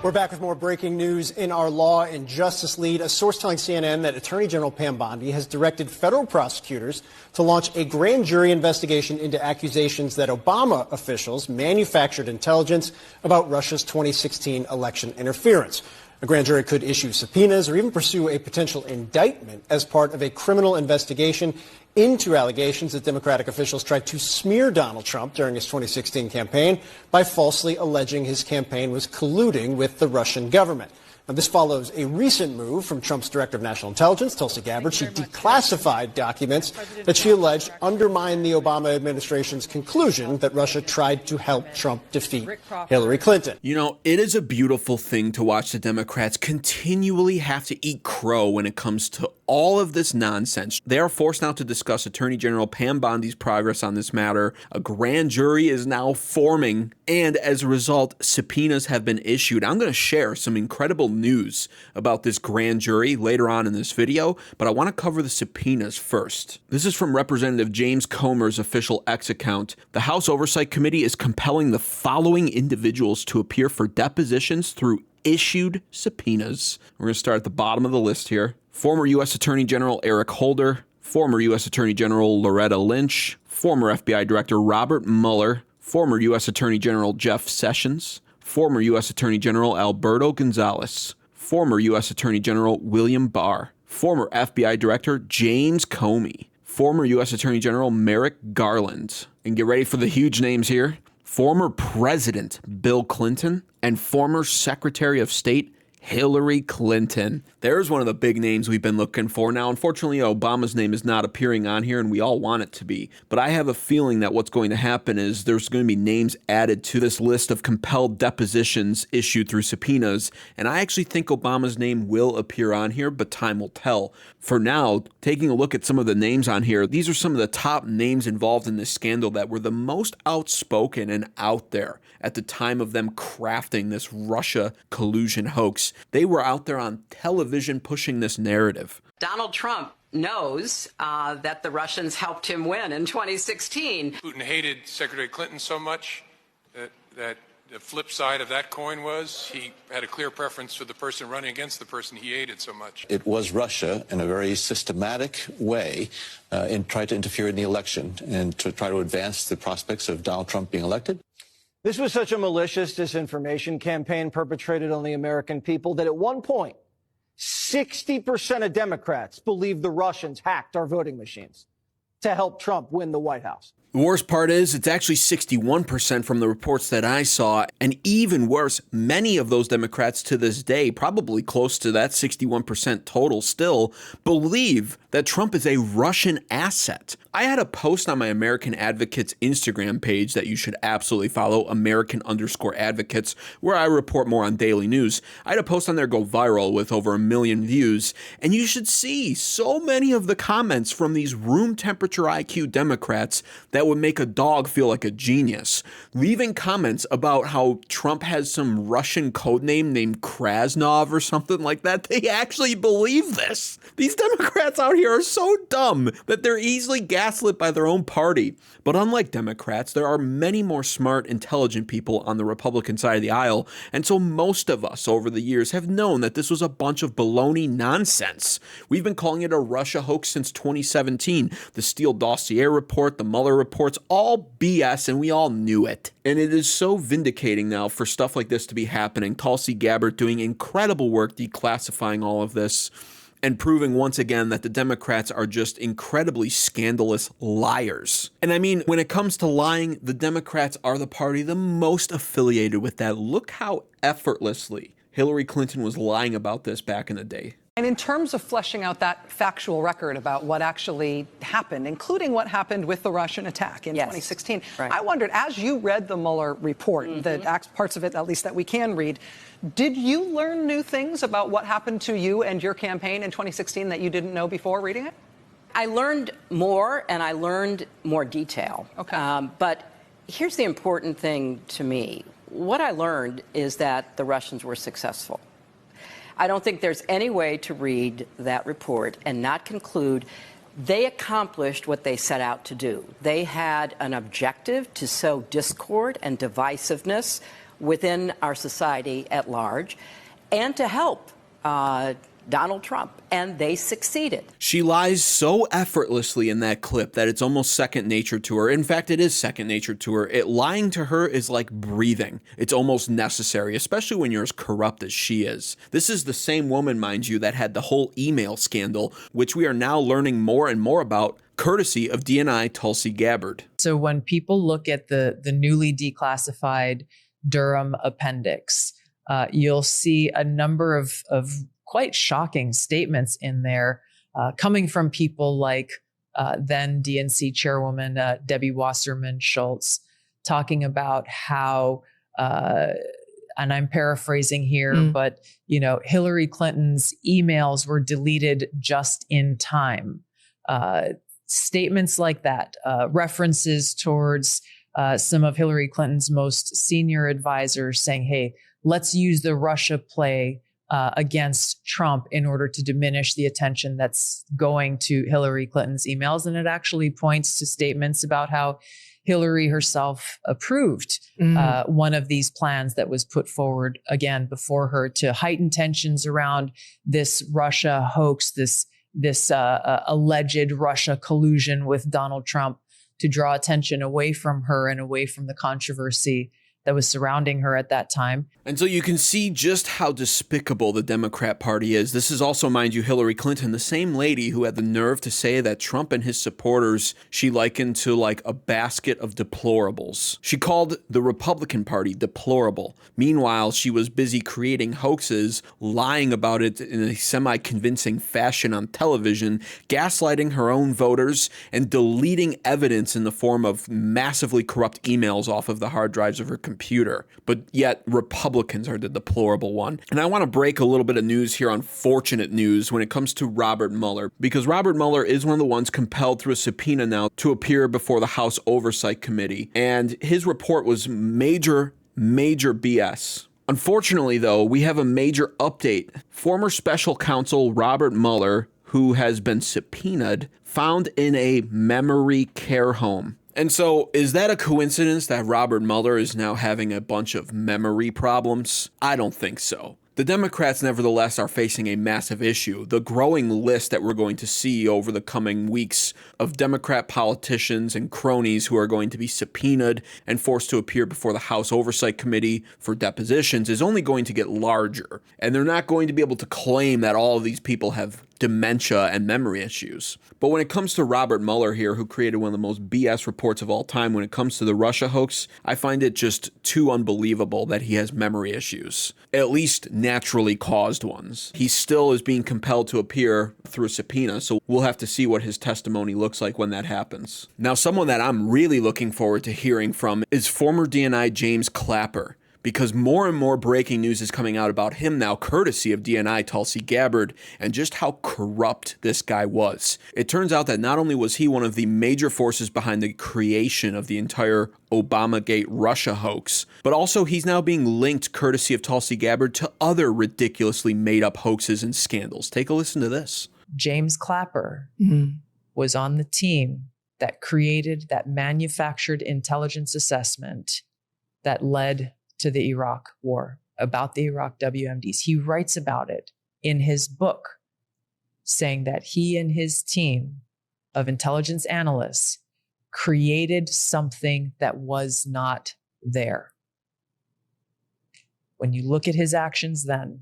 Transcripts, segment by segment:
We're back with more breaking news in our law and justice lead. A source telling CNN that Attorney General Pam Bondi has directed federal prosecutors to launch a grand jury investigation into accusations that Obama officials manufactured intelligence about Russia's 2016 election interference. A grand jury could issue subpoenas or even pursue a potential indictment as part of a criminal investigation into allegations that Democratic officials tried to smear Donald Trump during his 2016 campaign by falsely alleging his campaign was colluding with the Russian government. Now, this follows a recent move from Trump's Director of National Intelligence, Tulsi Gabbard. She declassified documents that she alleged undermined the Obama administration's conclusion that Russia tried to help Trump defeat Hillary Clinton. You know, it is a beautiful thing to watch the Democrats continually have to eat crow when it comes to all of this nonsense. They are forced now to discuss Attorney General Pam Bondi's progress on this matter. A grand jury is now forming, and as a result, subpoenas have been issued. I'm going to share some incredible news about this grand jury later on in this video, but I want to cover the subpoenas first. This is from Representative James Comer's official X account. The House Oversight Committee is compelling the following individuals to appear for depositions through issued subpoenas. We're going to start at the bottom of the list here. Former U.S. Attorney General Eric Holder, former U.S. Attorney General Loretta Lynch, former FBI Director Robert Mueller, former U.S. Attorney General Jeff Sessions, former U.S. Attorney General Alberto Gonzales, former U.S. Attorney General William Barr, former FBI Director James Comey, former U.S. Attorney General Merrick Garland, and get ready for the huge names here, former President Bill Clinton, and former Secretary of State Hillary Clinton. There's one of the big names we've been looking for. Now, unfortunately, Obama's name is not appearing on here, and we all want it to be. But I have a feeling that what's going to happen is there's going to be names added to this list of compelled depositions issued through subpoenas. And I actually think Obama's name will appear on here, but time will tell. For now, taking a look at some of the names on here, these are some of the top names involved in this scandal that were the most outspoken and out there at the time of them crafting this Russia collusion hoax. They were out there on television pushing this narrative. Donald Trump knows that the Russians helped him win in 2016. Putin hated Secretary Clinton so much that the flip side of that coin was he had a clear preference for the person running against the person he hated so much. It was Russia in a very systematic way tried to interfere in the election and to try to advance the prospects of Donald Trump being elected. This was such a malicious disinformation campaign perpetrated on the American people that at one point, 60% of Democrats believed the Russians hacked our voting machines to help Trump win the White House. The worst part is it's actually 61% from the reports that I saw. And even worse, many of those Democrats to this day, probably close to that 61% total still, believe that Trump is a Russian asset. I had a post on my American Advocates Instagram page that you should absolutely follow, American_Advocates, where I report more on daily news. I had a post on there go viral with over 1 million views. And you should see so many of the comments from these room temperature IQ Democrats that would make a dog feel like a genius, leaving comments about how Trump has some Russian codename named Krasnov or something like that. They actually believe this. These Democrats out here are so dumb that they're easily gaslit by their own party. But unlike Democrats, there are many more smart, intelligent people on the Republican side of the aisle, and so most of us over the years have known that this was a bunch of baloney nonsense. We've been calling it a Russia hoax since 2017. The Steele dossier report, the Mueller reports, all BS, and we all knew it. And it is so vindicating now for stuff like this to be happening. Tulsi Gabbard doing incredible work declassifying all of this and proving once again that the Democrats are just incredibly scandalous liars. And I mean, when it comes to lying, the Democrats are the party the most affiliated with that. Look how effortlessly Hillary Clinton was lying about this back in the day. And in terms of fleshing out that factual record about what actually happened, including what happened with the Russian attack in 2016, right. I wondered, as you read the Mueller report, the parts of it at least that we can read, did you learn new things about what happened to you and your campaign in 2016 that you didn't know before reading it? I learned more, and I learned more detail. Okay. But here's the important thing to me. What I learned is that the Russians were successful. I don't think there's any way to read that report and not conclude they accomplished what they set out to do. They had an objective to sow discord and divisiveness within our society at large and to help Donald Trump, and they succeeded. She lies so effortlessly in that clip that it's almost second nature to her. In fact, it is second nature to her. Lying to her is like breathing. It's almost necessary, especially when you're as corrupt as she is. This is the same woman, mind you, that had the whole email scandal, which we are now learning more and more about, courtesy of DNI Tulsi Gabbard. So when people look at the newly declassified Durham appendix, you'll see a number of quite shocking statements in there coming from people like then DNC chairwoman Debbie Wasserman Schultz, talking about how, and I'm paraphrasing here, but Hillary Clinton's emails were deleted just in time. Statements like that, references towards some of Hillary Clinton's most senior advisors saying, hey, let's use the Russia play against Trump in order to diminish the attention that's going to Hillary Clinton's emails. And it actually points to statements about how Hillary herself approved one of these plans that was put forward again before her to heighten tensions around this Russia hoax, this alleged Russia collusion with Donald Trump, to draw attention away from her and away from the controversy that was surrounding her at that time. And so you can see just how despicable the Democrat Party is. This is also, mind you, Hillary Clinton, the same lady who had the nerve to say that Trump and his supporters she likened to like a basket of deplorables. She called the Republican Party deplorable. Meanwhile, she was busy creating hoaxes, lying about it in a semi-convincing fashion on television, gaslighting her own voters, and deleting evidence in the form of massively corrupt emails off of the hard drives of her computer. But yet, Republicans are the deplorable one. And I want to break a little bit of news here, unfortunate news, when it comes to Robert Mueller, because Robert Mueller is one of the ones compelled through a subpoena now to appear before the House Oversight Committee. And his report was major BS. Unfortunately, though, we have a major update. Former special counsel Robert Mueller, who has been subpoenaed, found in a memory care home. And so, is that a coincidence that Robert Mueller is now having a bunch of memory problems? I don't think so. The Democrats, nevertheless, are facing a massive issue. The growing list that we're going to see over the coming weeks of Democrat politicians and cronies who are going to be subpoenaed and forced to appear before the House Oversight Committee for depositions is only going to get larger. And they're not going to be able to claim that all of these people have dementia and memory issues. But when it comes to Robert Mueller here, who created one of the most BS reports of all time when it comes to the Russia hoax, I find it just too unbelievable that he has memory issues, at least naturally caused ones. He still is being compelled to appear through a subpoena, so we'll have to see what his testimony looks like when that happens. Now, someone that I'm really looking forward to hearing from is former DNI James Clapper, because more and more breaking news is coming out about him now, courtesy of DNI Tulsi Gabbard, and just how corrupt this guy was. It turns out that not only was he one of the major forces behind the creation of the entire Obamagate Russia hoax, but also he's now being linked, courtesy of Tulsi Gabbard, to other ridiculously made-up hoaxes and scandals. Take a listen to this. James Clapper was on the team that created, that manufactured intelligence assessment that led to the Iraq war, about the Iraq WMDs. He writes about it in his book, saying that he and his team of intelligence analysts created something that was not there. When you look at his actions then,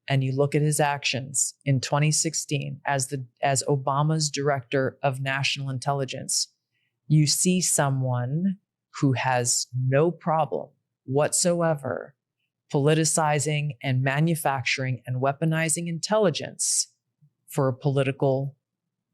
and you look at his actions in 2016 as Obama's director of national intelligence, you see someone who has no problem whatsoever politicizing and manufacturing and weaponizing intelligence for a political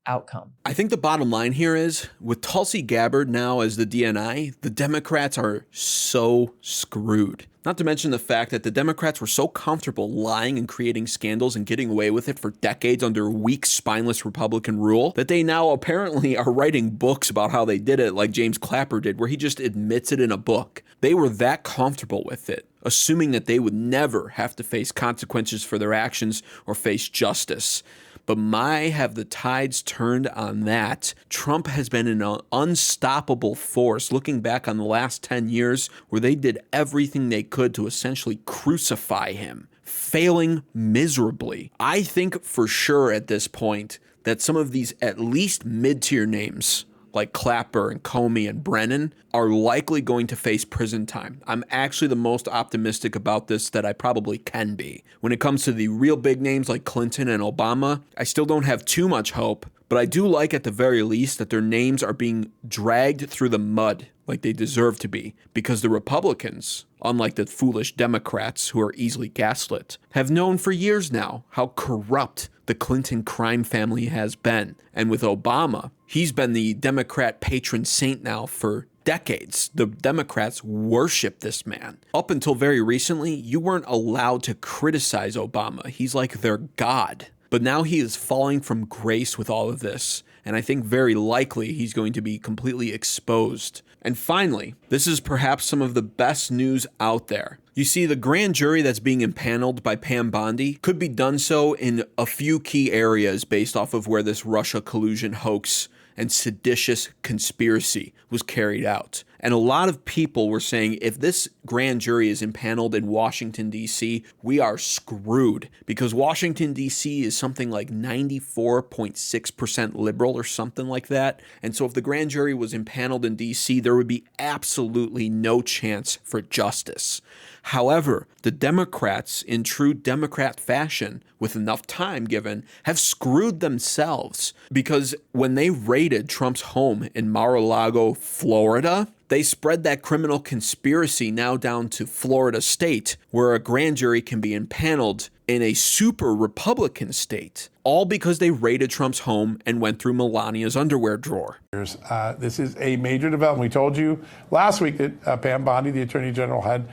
outcome. I think the bottom line here is, with Tulsi Gabbard now as the DNI, the Democrats are so screwed. Not to mention the fact that the Democrats were so comfortable lying and creating scandals and getting away with it for decades under weak, spineless Republican rule that they now apparently are writing books about how they did it, like James Clapper did, where he just admits it in a book. They were that comfortable with it, assuming that they would never have to face consequences for their actions or face justice. But my, have the tides turned on that. Trump has been an unstoppable force, looking back on the last 10 years where they did everything they could to essentially crucify him, failing miserably. I think for sure at this point that some of these at least mid-tier names like Clapper and Comey and Brennan are likely going to face prison time. I'm actually the most optimistic about this that I probably can be. When it comes to the real big names like Clinton and Obama, I still don't have too much hope, but I do like at the very least that their names are being dragged through the mud like they deserve to be, because the Republicans, unlike the foolish Democrats who are easily gaslit, have known for years now how corrupt the Clinton crime family has been. And with Obama, he's been the Democrat patron saint now for decades. The Democrats worship this man. Up until very recently, you weren't allowed to criticize Obama. He's like their god. But now he is falling from grace with all of this, and I think very likely he's going to be completely exposed. And finally, this is perhaps some of the best news out there. You see, the grand jury that's being impaneled by Pam Bondi could be done so in a few key areas based off of where this Russia collusion hoax and seditious conspiracy was carried out. And a lot of people were saying if this grand jury is impaneled in Washington, D.C., we are screwed, because Washington, D.C. is something like 94.6% liberal or something like that. And so if the grand jury was impaneled in D.C., there would be absolutely no chance for justice. However, the Democrats, in true Democrat fashion, with enough time given, have screwed themselves, because when they raided Trump's home in Mar-a-Lago, Florida, they spread that criminal conspiracy now down to Florida state, where a grand jury can be impaneled in a super Republican state, all because they raided Trump's home and went through Melania's underwear drawer. This is a major development. We told you last week that Pam Bondi, the Attorney General, had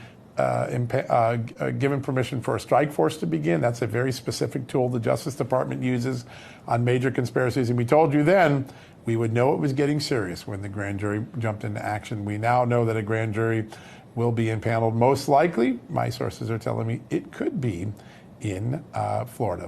given permission for a strike force to begin. That's a very specific tool the Justice Department uses on major conspiracies. And we told you then we would know it was getting serious when the grand jury jumped into action. We now know that a grand jury will be impaneled. Most likely, my sources are telling me, it could be in Florida,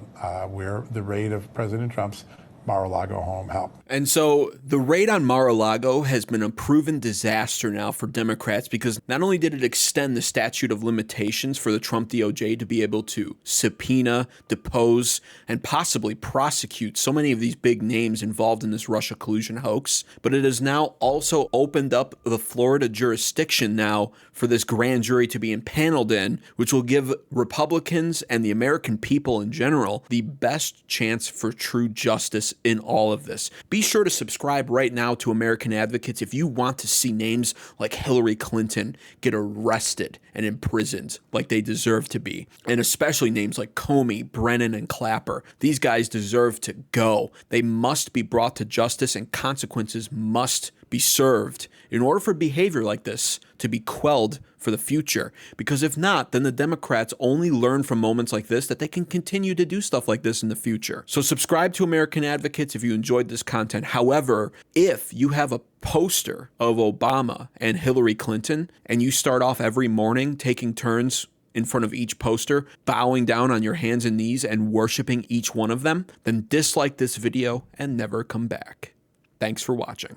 where the raid of President Trump's Mar-a-Lago home helped. And so the raid on Mar-a-Lago has been a proven disaster now for Democrats, because not only did it extend the statute of limitations for the Trump DOJ to be able to subpoena, depose, and possibly prosecute so many of these big names involved in this Russia collusion hoax, but it has now also opened up the Florida jurisdiction now for this grand jury to be impaneled in, which will give Republicans and the American people in general the best chance for true justice in all of this. Be sure to subscribe right now to American Advocates if you want to see names like Hillary Clinton get arrested and imprisoned like they deserve to be. And especially names like Comey, Brennan, and Clapper. These guys deserve to go. They must be brought to justice, and consequences must be served in order for behavior like this to be quelled for the future. Because if not, then the Democrats only learn from moments like this that they can continue to do stuff like this in the future. So subscribe to American Advocates if you enjoyed this content. However, if you have a poster of Obama and Hillary Clinton and you start off every morning taking turns in front of each poster, bowing down on your hands and knees and worshiping each one of them, then dislike this video and never come back. Thanks for watching.